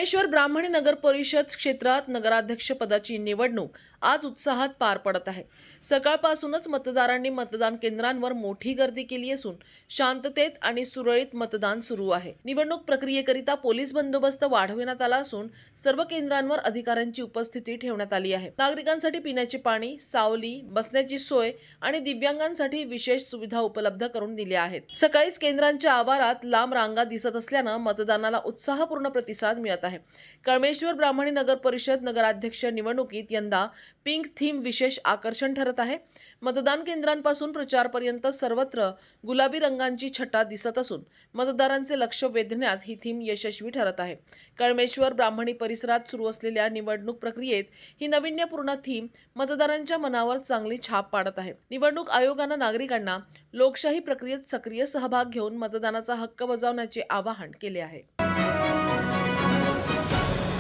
कळमेश्वर ब्राह्मणी नगर परिषद क्षेत्रात नगराध्यक्ष पदाची निवडणूक आज उत्साहात पार पडत आहे। सकाळपासूनच मतदारांनी मतदान केंद्रांवर मोठी गर्दी केली असून शांततेत आणि सुरळीत मतदान सुरू आहे। निवडणूक प्रक्रियेकरिता पोलीस बंदोबस्त वाढवण्यात आला असून सर्व केंद्रांवर अधिकाऱ्यांची उपस्थिती ठेवण्यात आली आहे। नागरिकांसाठी पिण्याचे पाणी, सावली, बसण्याची सोय आणि दिव्यांगांसाठी विशेष सुविधा उपलब्ध करून दिल्या आहेत। सकाळीच केंद्रांच्या आवारात लांब रांगा दिसत असल्याने मतदानाला उत्साहपूर्ण प्रतिसाद मिळत आहे। कळमेश्वर ब्राह्मणी नगर परिषद नगराध्यक्ष निवडणुकीत यंदा पिंक थीम विशेष आकर्षण ठरत आहे। मतदान केंद्रांपासून प्रचारपर्यंत सर्वत्र गुलाबी रंगांची छटा दिसत असून मतदारांचे लक्ष वेधण्यात ही थीम यशस्वी ठरत आहे। कळमेश्वर ब्राह्मणी परिसरात सुरू असलेल्या निवडणूक प्रक्रियेत ही नाविन्यपूर्ण थीम मतदारांच्या मनावर चांगली छाप पाडत आहे। निवडणूक आयोगाने नागरिकांना लोकशाही प्रक्रियेत सक्रिय सहभाग घेऊन मतदानाचा हक्क बजावण्याचे आवाहन केले आहे।